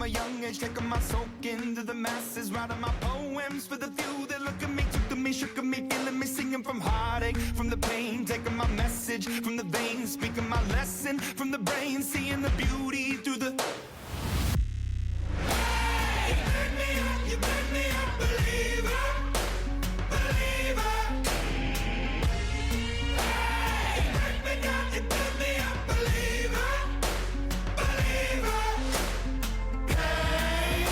from a young age, taking my soak into the masses, writing my poems for the few that look at me, took to me, shook at me, feeling me, singing from heartache, from the pain, taking my message from the veins, speaking my lesson from the brain, seeing the beauty through the... Hey, you made me a believer, believer. Hey, you made me a believer, believer. Hey,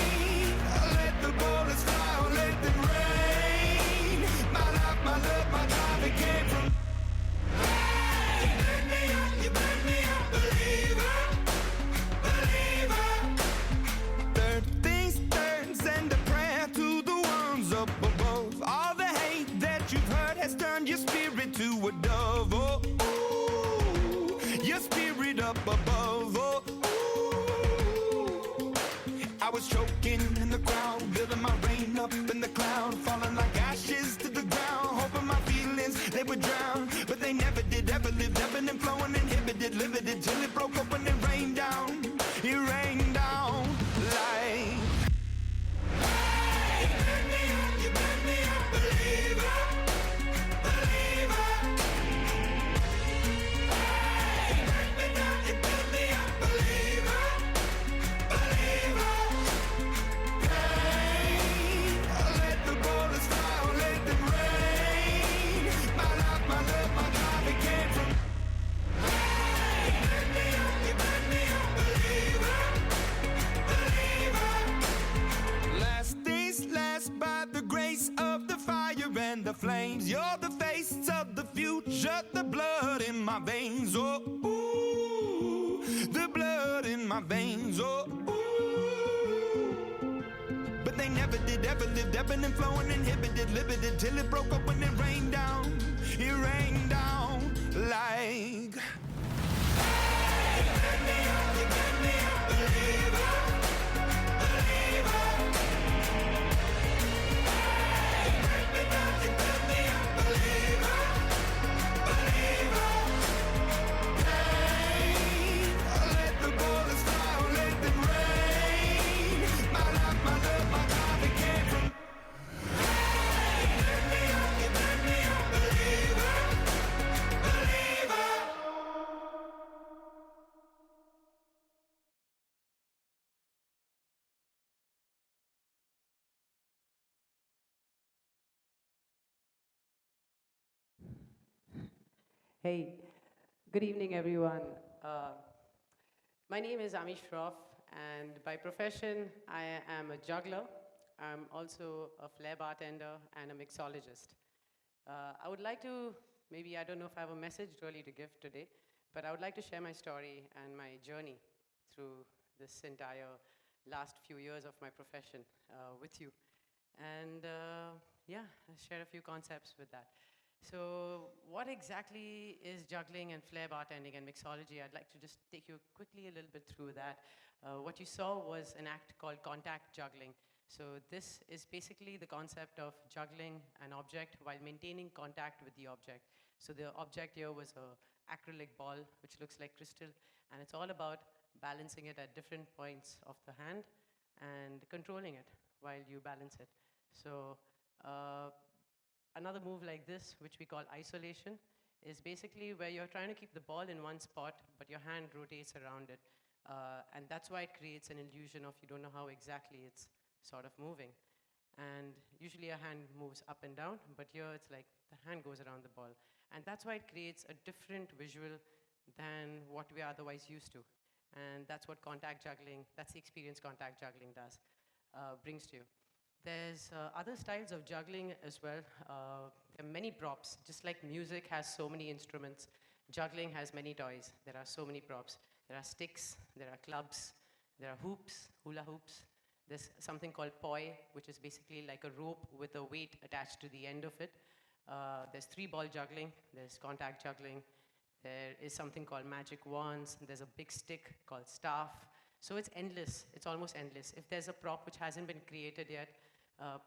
let the bullets fly, let them rain. My life, my love, my drive, it came from... Hey, you made me a believer, believer. Third things third, send a prayer to the ones up above. All the hate that you've heard has turned your spirit to a dove. Oh, ooh, your spirit up above. Oh, ooh. I was choking in the crowd, building my rain up in the cloud, falling like ashes to the ground, hoping my feelings they would drown, but they never did. Ever lived, ebbing and flowing, inhibited, limited, till it broke up and it rained down. It rained down like... Hey, you made me a believer, believer. Hey, you made me a believer, believer. Hey, let the bullets fly, let them rain. My life, my love, my drive, it came from... Hey, you made me a believer, believer. Last things last, by the grace of the fire and the flames. You're the face of the future, the blood in my veins. Oh, ooh, the blood in my veins. Oh, ooh. But they never did, ever lived, ebbing and flowing, inhibited, limited, till it broke up when it rained down. It rained down like... Hey, you made me a believer, believer. Hey, you made me a believer, believer. Hey, let the bullets fly, let them rain. My life, my love, my drive, it came from... Hey, you made me a believer, believer. Hey, good evening, everyone. My name is B Shroff, and by profession, I am a juggler. I'm also a Flair bartender and a mixologist. I would like to, maybe I don't know if I have a message really to give today, but I would like to share my story and my journey through this entire last few years of my profession with you. And yeah, share a few concepts with that. So what exactly is juggling and flair bartending and mixology? I'd like to just take you quickly a little bit through that. What you saw was an act called contact juggling. So this is basically the concept of juggling an object while maintaining contact with the object. So the object here was an acrylic ball, which looks like crystal, and it's all about balancing it at different points of the hand and controlling it while you balance it. So another move like this, which we call isolation, is basically where you're trying to keep the ball in one spot, but your hand rotates around it. And that's why it creates an illusion of you don't know how exactly it's sort of moving. And usually a hand moves up and down, but here it's like the hand goes around the ball. And that's why it creates a different visual than what we are otherwise used to. And that's what contact juggling, that's the experience contact juggling does, brings to you. There's other styles of juggling as well. There are many props. Just like music has so many instruments, juggling has many toys. There are so many props. There are sticks, there are clubs, there are hoops, hula hoops. There's something called poi, which is basically like a rope with a weight attached to the end of it. There's 3-ball juggling, there's contact juggling. There is something called magic wands. There's a big stick called staff. So it's endless, it's almost endless. If there's a prop which hasn't been created yet,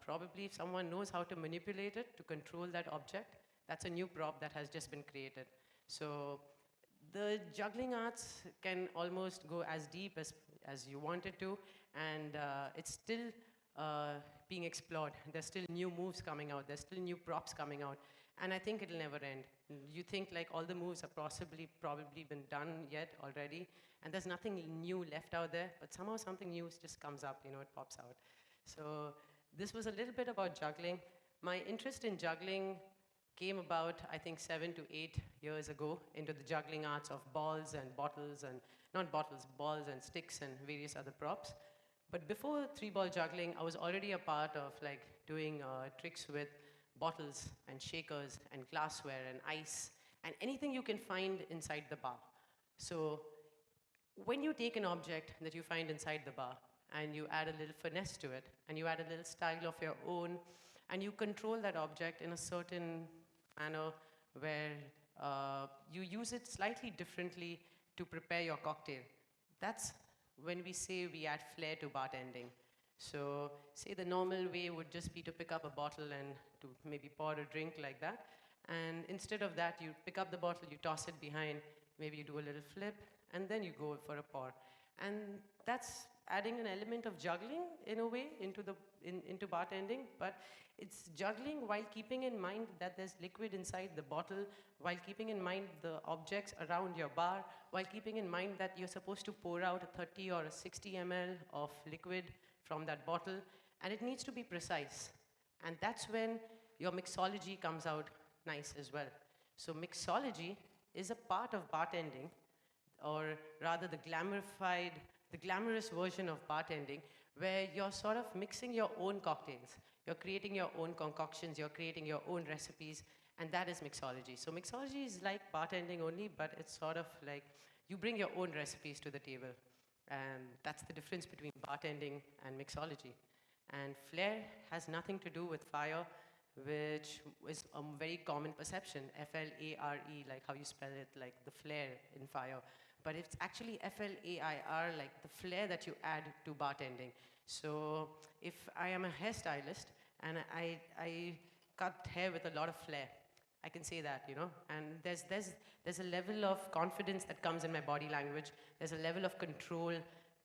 probably if someone knows how to manipulate it to control that object, that's a new prop that has just been created. So The juggling arts can almost go as deep as you want it to, and it's still being explored. There's still new moves coming out, there's still new props coming out, and I think it'll never end. You think like all the moves have probably been done yet already, and there's nothing new left out there, but somehow something new just comes up, it pops out. So this was a little bit about juggling. My interest in juggling came about, I think, 7 to 8 years ago into the juggling arts of balls and bottles, and not bottles, balls and sticks and various other props. But before three-ball juggling, I was already a part of like doing tricks with bottles and shakers and glassware and ice and anything you can find inside the bar. So when you take an object that you find inside the bar and you add a little finesse to it and you add a little style of your own and you control that object in a certain manner where you use it slightly differently to prepare your cocktail, that's when we say we add flair to bartending. So say the normal way would just be to pick up a bottle and to maybe pour a drink like that. And instead of that, you pick up the bottle, you toss it behind, maybe you do a little flip, and then you go for a pour. And that's adding an element of juggling in a way into bartending, but it's juggling while keeping in mind that there's liquid inside the bottle, while keeping in mind the objects around your bar, while keeping in mind that you're supposed to pour out a 30 or a 60 ml of liquid from that bottle, and it needs to be precise. And that's when your mixology comes out nice as well. So mixology is a part of bartending, or rather the glamorous version of bartending, where you're sort of mixing your own cocktails. You're creating your own concoctions, you're creating your own recipes, and that is mixology. So mixology is like bartending only, but it's sort of like you bring your own recipes to the table. And that's the difference between bartending and mixology. And flair has nothing to do with fire, which is a very common perception, F-L-A-R-E, like how you spell it, like the flair in fire. But it's actually F-L-A-I-R, like the flair that you add to bartending. So if I am a hairstylist and I cut hair with a lot of flair, I can say that, and there's a level of confidence that comes in my body language. There's a level of control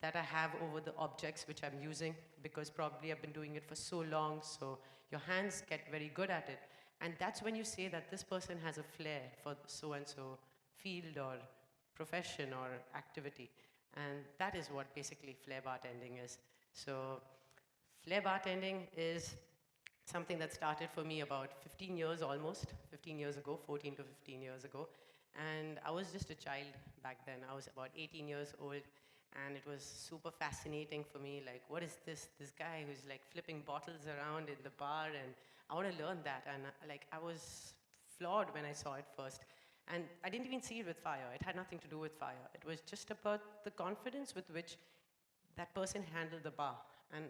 that I have over the objects which I'm using, because probably I've been doing it for so long, so your hands get very good at it. And that's when you say that this person has a flair for so-and-so field or profession or activity. And that is what basically flair bartending is. So flair bartending is something that started for me about 15 years almost, 15 years ago, 14 to 15 years ago. And I was just a child back then. I was about 18 years old, and it was super fascinating for me. Like, what is this guy who's like flipping bottles around in the bar, and I want to learn that. And I was floored when I saw it first. And I didn't even see it with fire. It had nothing to do with fire. It was just about the confidence with which that person handled the bar. And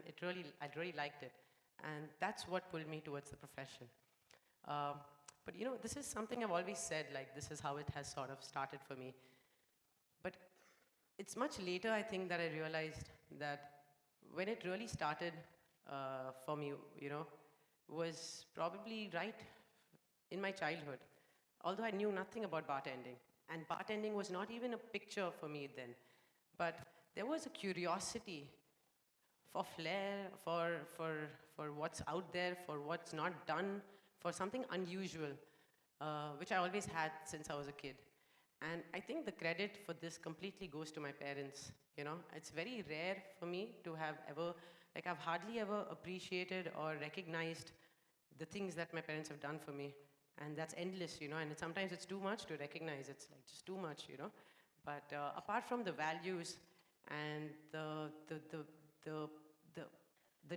I really liked it. And that's what pulled me towards the profession. But this is something I've always said, like this is how it has sort of started for me. But it's much later, I think, that I realized that when it really started for me, was probably right in my childhood. Although I knew nothing about bartending. And bartending was not even a picture for me then. But there was a curiosity for flair, for what's out there, for what's not done, for something unusual, which I always had since I was a kid. And I think the credit for this completely goes to my parents. It's very rare for me to have ever, I've hardly ever appreciated or recognized the things that my parents have done for me. And that's endless, and sometimes it's too much to recognize. It's like just too much, But apart from the values and the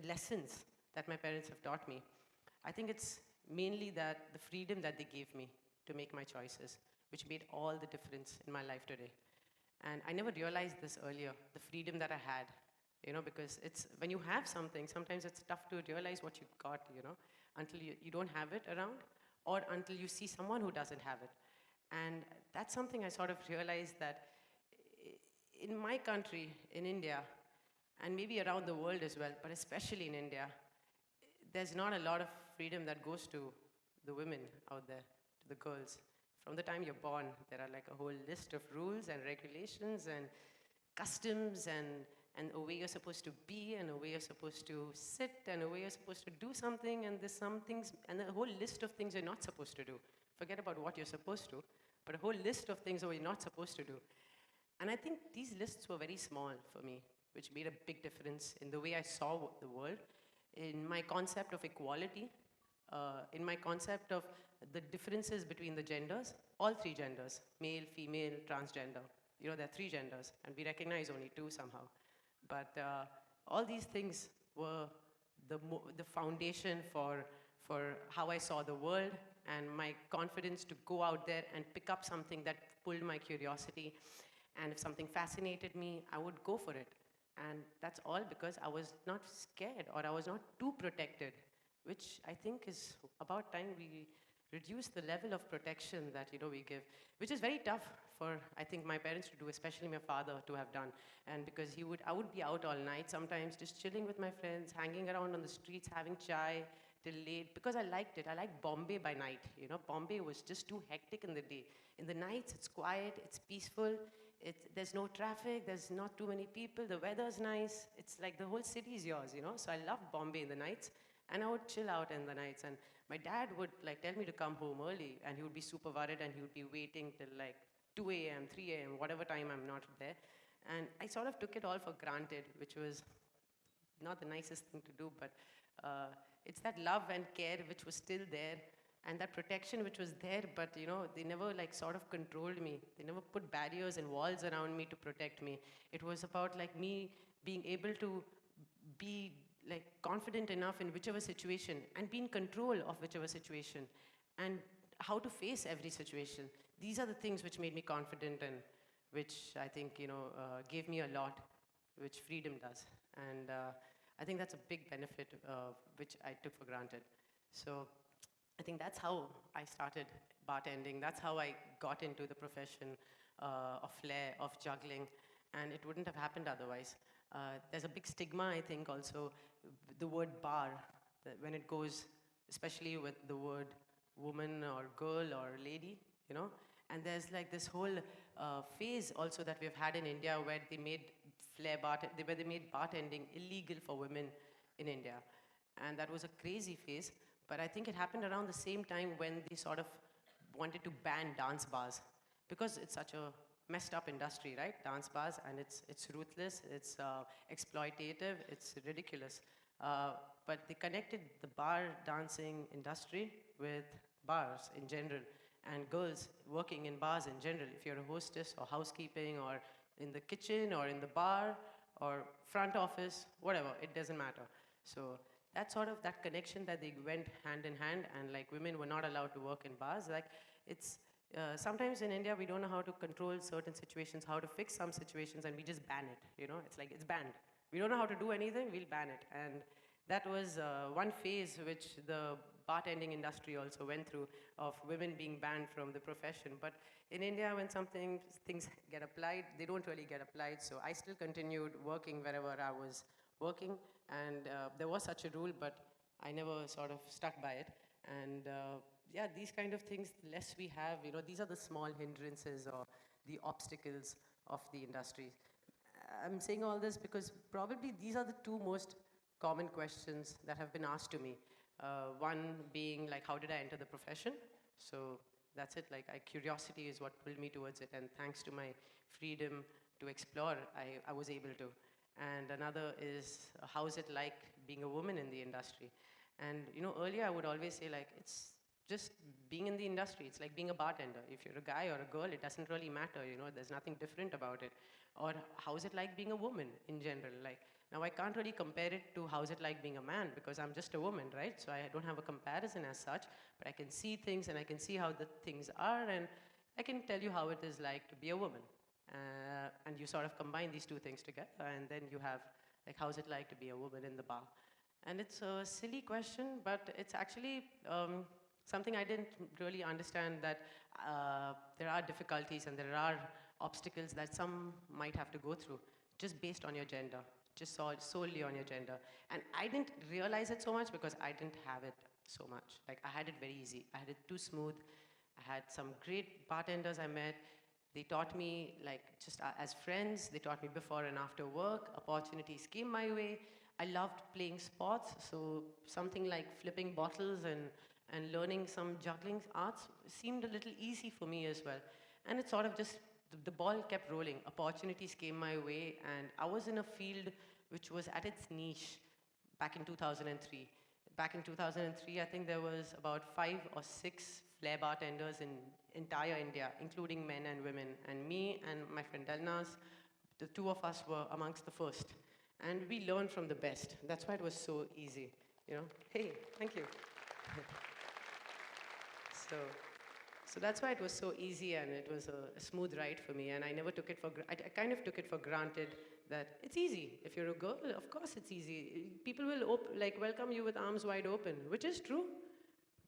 lessons that my parents have taught me, I think it's mainly that the freedom that they gave me to make my choices, which made all the difference in my life today. And I never realized this earlier, the freedom that I had, because it's when you have something, sometimes it's tough to realize what you got, until you don't have it around, or until you see someone who doesn't have it. And that's something I sort of realized that in my country, in India, and maybe around the world as well, but especially in India, there's not a lot of freedom that goes to the women out there, to the girls, From the time you're born, there are like a whole list of rules and regulations and customs and a way you're supposed to be and a way you're supposed to sit and a way you're supposed to do something, and there's some things and a whole list of things you're not supposed to do. Forget about what you're supposed to, but a whole list of things that you're not supposed to do. And I think these lists were very small for me, which made a big difference in the way I saw the world, in my concept of equality, in my concept of the differences between the genders, all three genders, male, female, transgender. You know, there are three genders, and we recognize only two somehow. But all these things were the foundation for how I saw the world and my confidence to go out there and pick up something that pulled my curiosity. And if something fascinated me, I would go for it. And that's all because I was not scared or I was not too protected, which I think is about time we reduce the level of protection that we give, which is very tough for I think my parents to do, especially my father to have done. And because I would be out all night sometimes, just chilling with my friends, hanging around on the streets, having chai till late, because I liked it. I liked Bombay by night. Bombay was just too hectic in the day. In the nights, it's quiet, it's peaceful. There's no traffic, there's not too many people, the weather's nice. It's like the whole city is yours, So I loved Bombay in the nights, and I would chill out in the nights. And my dad would tell me to come home early, and he would be super worried, and he would be waiting till 2 a.m., 3 a.m., whatever time I'm not there. And I sort of took it all for granted, which was not the nicest thing to do, but it's that love and care which was still there, and that protection which was there, but they never sort of controlled me. They never put barriers and walls around me to protect me. It was about me being able to be confident enough in whichever situation and be in control of whichever situation and how to face every situation. These are the things which made me confident and which I think gave me a lot, which freedom does. And I think that's a big benefit which I took for granted. So I think that's how I started bartending. That's how I got into the profession of Flair, of juggling, and it wouldn't have happened otherwise. There's a big stigma, I think, also, the word bar, when it goes, especially with the word woman or girl or lady, and there's this whole phase also that we've had in India where they made where they made bartending illegal for women in India. And that was a crazy phase. But I think it happened around the same time when they sort of wanted to ban dance bars, because it's such a messed up industry, right? Dance bars, and it's ruthless, it's exploitative, it's ridiculous. But they connected the bar dancing industry with bars in general, and girls working in bars in general. If you're a hostess or housekeeping or in the kitchen or in the bar or front office, whatever, it doesn't matter. So that sort of, that connection that they went hand in hand, and women were not allowed to work in bars. It's sometimes in India we don't know how to control certain situations, how to fix some situations, and we just ban it. It's it's banned. We don't know how to do anything, we'll ban it. And that was one phase which the bartending industry also went through, of women being banned from the profession. But in India, when things get applied, they don't really get applied. So I still continued working wherever I was working, and there was such a rule, but I never sort of stuck by it. And yeah, these kind of things, the less we have, these are the small hindrances or the obstacles of the industry. I'm saying all this because probably these are the two most common questions that have been asked to me. One being how did I enter the profession? So that's it, curiosity is what pulled me towards it, and thanks to my freedom to explore, I was able to. And another is, how is it like being a woman in the industry? And earlier I would always say it's just being in the industry. It's like being a bartender. If you're a guy or a girl, it doesn't really matter. There's nothing different about it. Or how is it like being a woman in general? Now I can't really compare it to how is it like being a man, because I'm just a woman, right? So I don't have a comparison as such, but I can see things and I can see how the things are, and I can tell you how it is like to be a woman. And you sort of combine these two things together, and then you have how's it like to be a woman in the bar? And it's a silly question, but it's actually something I didn't really understand, that there are difficulties and there are obstacles that some might have to go through just based on your gender, just solely on your gender. And I didn't realize it so much because I didn't have it so much. I had it very easy. I had it too smooth. I had some great bartenders I met. They taught me, like, just as friends. They taught me before and after work. Opportunities came my way. I loved playing sports, so something like flipping bottles and learning some juggling arts seemed a little easy for me as well. And it sort of just, the ball kept rolling. Opportunities came my way, and I was in a field which was at its niche back in 2003. Back in 2003, I think there was about 5 or 6 Flair bartenders in entire India, including men and women. And me and my friend Delnaaz, the two of us were amongst the first. And we learned from the best. That's why it was so easy, you know? Hey, thank you. so, so that's why it was so easy, and it was a smooth ride for me. And I never took it for, I kind of took it for granted that it's easy. If you're a girl, of course it's easy. People will welcome you with arms wide open, which is true.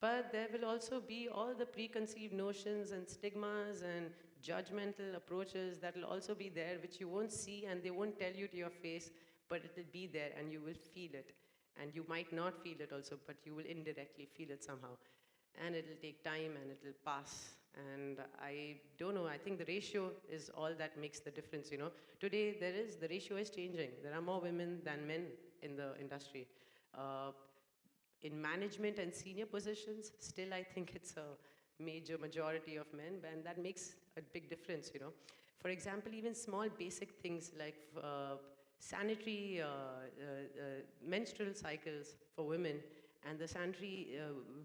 But there will also be all the preconceived notions and stigmas and judgmental approaches that will also be there, which you won't see and they won't tell you to your face, but it will be there and you will feel it. And you might not feel it also, but you will indirectly feel it somehow. And it'll take time and it'll pass. And I don't know, I think the ratio is all that makes the difference, you know. Today, the ratio is changing. There are more women than men in the industry. In management and senior positions, still I think it's a major majority of men, and that makes a big difference, you know. For example, even small basic things like sanitary menstrual cycles for women and the sanitary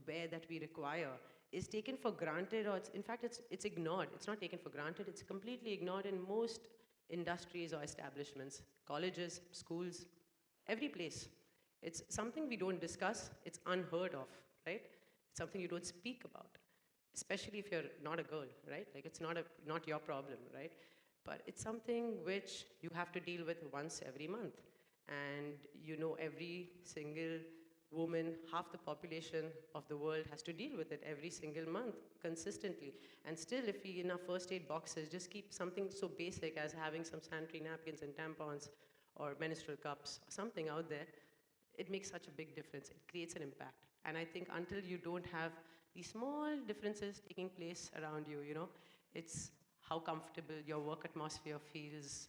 wear that we require is taken for granted, or in fact, it's ignored. It's not taken for granted, it's completely ignored in most industries or establishments, colleges, schools, every place. It's something we don't discuss, it's unheard of, right? It's something you don't speak about, especially if you're not a girl, right? Like it's not your problem, right? But it's something which you have to deal with once every month. And you know every single woman, half the population of the world has to deal with it every single month consistently. And still, if we in our first aid boxes just keep something so basic as having some sanitary napkins and tampons or menstrual cups or something out there, it makes such a big difference. It creates an impact. And I think until you don't have these small differences taking place around you, you know, it's how comfortable your work atmosphere feels,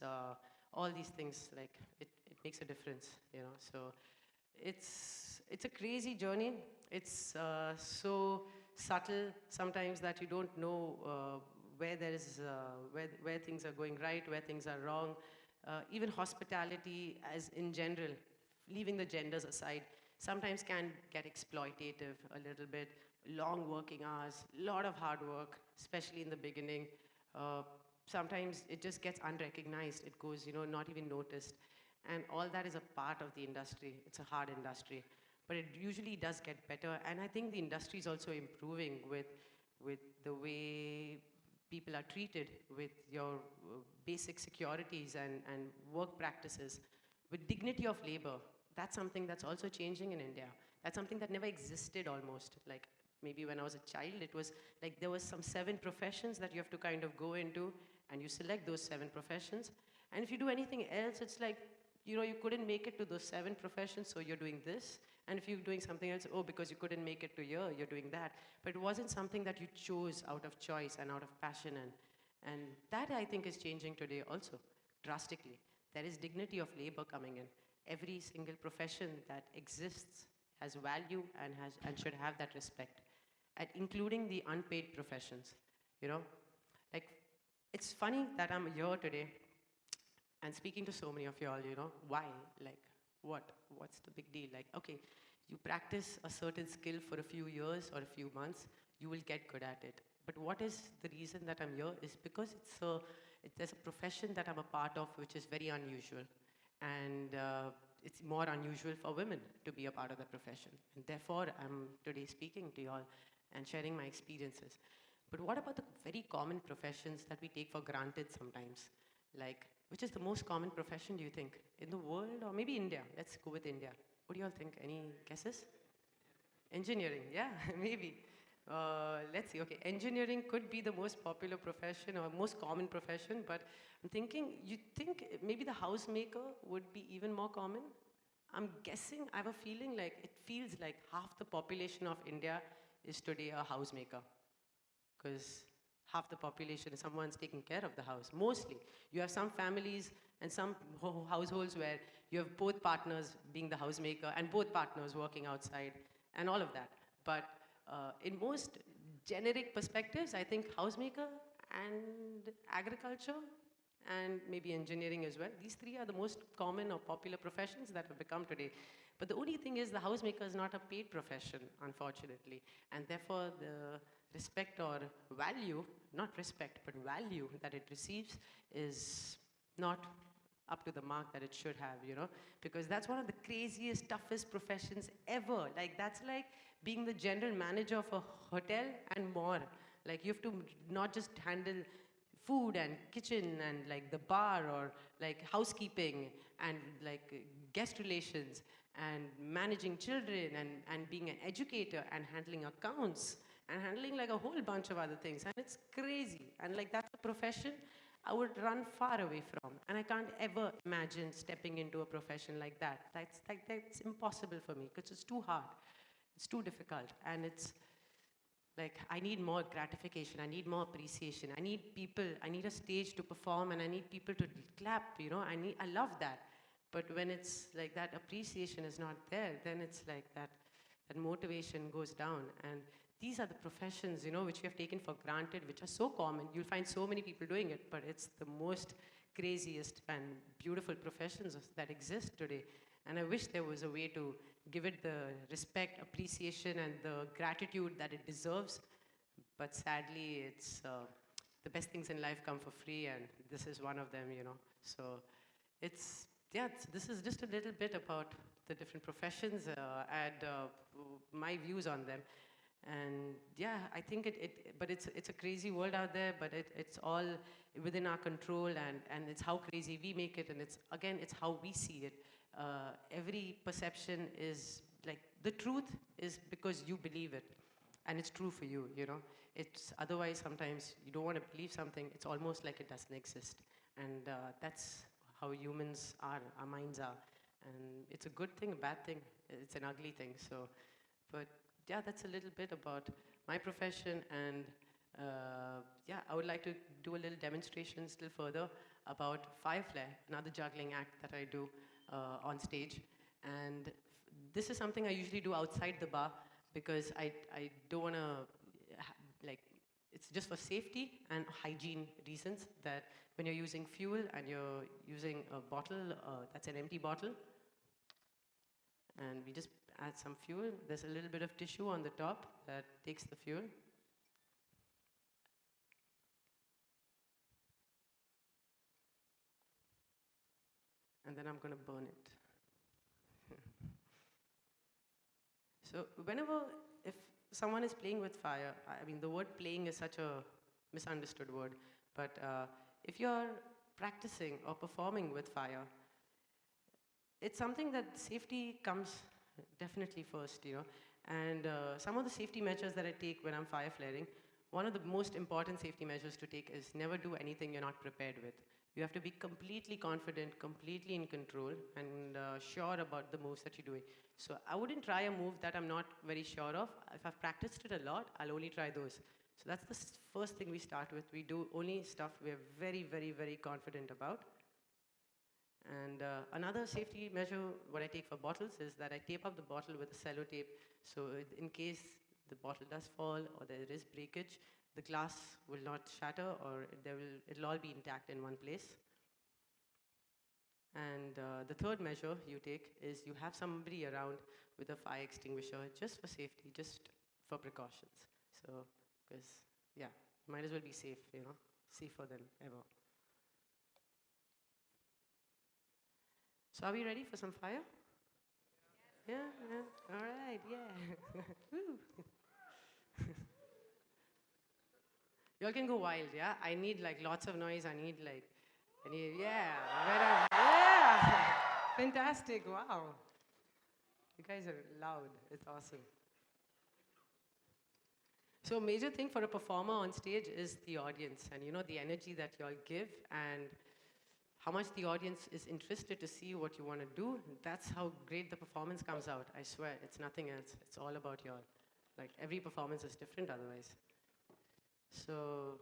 all these things, like it makes a difference, you know. So it's a crazy journey. It's so subtle sometimes that you don't know where there is where things are going right, where things are wrong. Even hospitality, as in general, leaving the genders aside, sometimes can get exploitative a little bit. Long working hours, a lot of hard work, especially in the beginning. Sometimes it just gets unrecognized. It goes, you know, not even noticed. And all that is a part of the industry. It's a hard industry. But it usually does get better. And I think the industry is also improving with the way people are treated, with your basic securities and work practices, with dignity of labor. That's something that's also changing in India. That's something that never existed almost. Like maybe when I was a child, it was like there was some 7 professions that you have to kind of go into, and you select those 7 professions. And if you do anything else, it's like, you know, you couldn't make it to those 7 professions, so you're doing this. And if you're doing something else, oh, because you couldn't make it to here, you're doing that. But it wasn't something that you chose out of choice and out of passion. And that, I think, is changing today also, drastically. There is dignity of labor coming in. Every single profession that exists has value and should have that respect, and including the unpaid professions, you know? Like, it's funny that I'm here today and speaking to so many of y'all, you know? Why? Like, what's the big deal? Like, okay, you practice a certain skill for a few years or a few months, you will get good at it. But what is the reason that I'm here is because there's a profession that I'm a part of which is very unusual. And it's more unusual for women to be a part of the profession. And therefore, I'm today speaking to you all and sharing my experiences. But what about the very common professions that we take for granted sometimes? Like, which is the most common profession, do you think? In the world, or maybe India? Let's go with India. What do you all think? Any guesses? Engineering, yeah, maybe. Let's see, okay, engineering could be the most popular profession or most common profession, but I'm thinking, you think maybe the housemaker would be even more common? I'm guessing, I have a feeling like, it feels like half the population of India is today a housemaker. because half the population, someone's taking care of the house, mostly. You have some families and some households where you have both partners being the housemaker and both partners working outside and all of that. But in most generic perspectives, I think housemaker and agriculture and maybe engineering as well. These three are the most common or popular professions that have become today. But the only thing is the housemaker is not a paid profession, unfortunately. And therefore, the respect or value, not respect, but value that it receives is not up to the mark that it should have, you know? Because that's one of the craziest, toughest professions ever. Like, that's like being the general manager of a hotel and more. Like, you have to not just handle food and kitchen and like the bar or like housekeeping and like guest relations and managing children and being an educator and handling accounts and handling like a whole bunch of other things. And it's crazy. And like that's a profession I would run far away from. And I can't ever imagine stepping into a profession like that. That's impossible for me because it's too hard. It's too difficult. And it's like, I need more gratification, I need more appreciation, I need people, I need a stage to perform and I need people to clap, you know, I love that. But when it's like that appreciation is not there, then it's like that motivation goes down. And these are the professions, you know, which we have taken for granted, which are so common. You'll find so many people doing it, but it's the most craziest and beautiful professions that exist today. And I wish there was a way to give it the respect, appreciation, and the gratitude that it deserves. But sadly, it's the best things in life come for free, and this is one of them, you know. So it's, yeah, this is just a little bit about the different professions and my views on them. And yeah, I think but it's a crazy world out there, but it's all within our control, and it's how crazy we make it, and it's how we see it. Every perception is like, the truth is because you believe it, and it's true for you, you know. It's otherwise sometimes you don't want to believe something, it's almost like it doesn't exist. And that's how humans are, our minds are. And it's a good thing, a bad thing, it's an ugly thing. So, but yeah, that's a little bit about my profession. And yeah, I would like to do a little demonstration still further about Flair, another juggling act that I do on stage. And this is something I usually do outside the bar because I don't want to, like, it's just for safety and hygiene reasons, that when you're using fuel and you're using a bottle, that's an empty bottle, and we just add some fuel. There's a little bit of tissue on the top that takes the fuel. And then I'm going to burn it. So whenever, if someone is playing with fire, I mean, the word playing is such a misunderstood word, but if you're practicing or performing with fire, it's something that safety comes definitely first, you know. And some of the safety measures that I take when I'm fire flaring, one of the most important safety measures to take is never do anything you're not prepared with. You have to be completely confident, completely in control, and sure about the moves that you're doing. So I wouldn't try a move that I'm not very sure of. If I've practiced it a lot, I'll only try those. So that's the first thing we start with. We do only stuff we're very, very, very confident about. And another safety measure, what I take for bottles, is that I tape up the bottle with a sellotape. So in case the bottle does fall or there is breakage, the glass will not shatter, or it'll all be intact in one place. And the third measure you take is you have somebody around with a fire extinguisher, just for safety, just for precautions. So, because, yeah, might as well be safe, you know, safer than ever. So are we ready for some fire? Yeah, yeah. All right, yeah. Woo. Y'all can go wild, yeah? I need like lots of noise. I need, yeah. Yeah. Fantastic, wow. You guys are loud. It's awesome. So a major thing for a performer on stage is the audience, and you know, the energy that y'all give and how much the audience is interested to see what you want to do. That's how great the performance comes out. I swear, it's nothing else. It's all about y'all. Like, every performance is different otherwise. So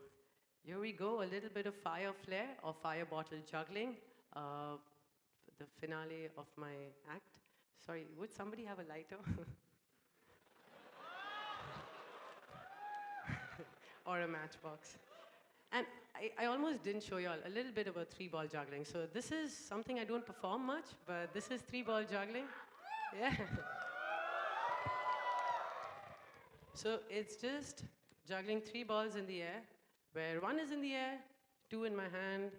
here we go, a little bit of fire Flair or fire bottle juggling, the finale of my act. Sorry, would somebody have a lighter? Or a matchbox. And I almost didn't show you all a little bit about 3-ball juggling. So this is something I don't perform much, but this is 3-ball juggling. Yeah. So it's just juggling 3 balls in the air, where 1 is in the air, 2 in my hand,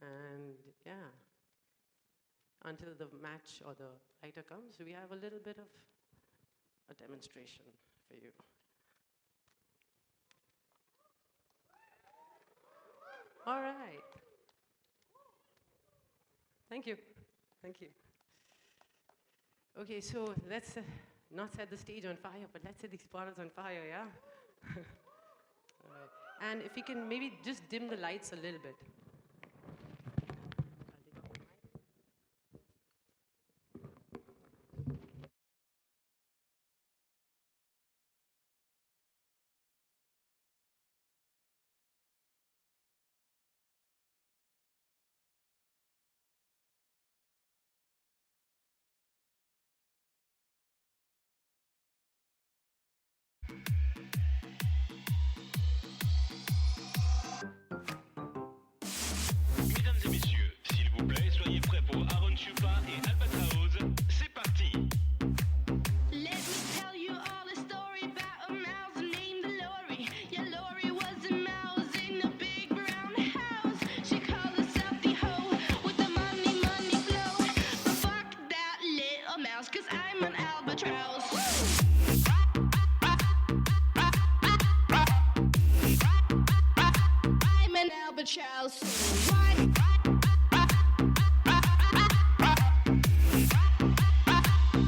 and yeah, until the match or the lighter comes, we have a little bit of a demonstration for you. All right. Thank you. Thank you. Okay, so let's not set the stage on fire, but let's set these bottles on fire, yeah? All right. And if you can maybe just dim the lights a little bit. Mesdames et messieurs, s'il vous plaît, soyez prêts pour Aaron Chupa et Albatraoz. C'est parti! Let me tell you all a story about a mouse named Lori. Yeah, Lori was a mouse in a big brown house. She called herself the hoe with the money, money flow. But fuck that little mouse, 'cause I'm an albatross. I'm an albatross.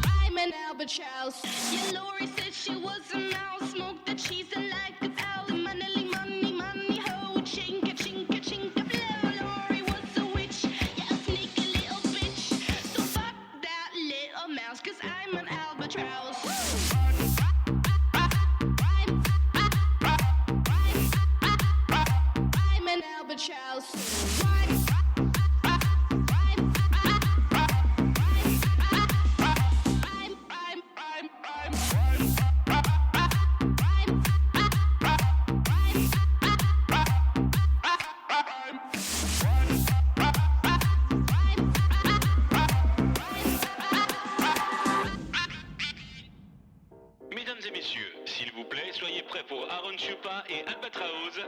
I'm an albatross. Yeah, Lori said she was a mouse. Smoked the cheese and like a owl. The money, money, money, ho. Chinka, chinka, chinka, blow. Lori was a witch. Yeah, a sneaky little bitch. So fuck that little mouse, 'cause I'm an albatross. I'm an albatross. Mesdames et messieurs, s'il vous plaît, soyez prêts pour Aaron Chupa et Albatraoz.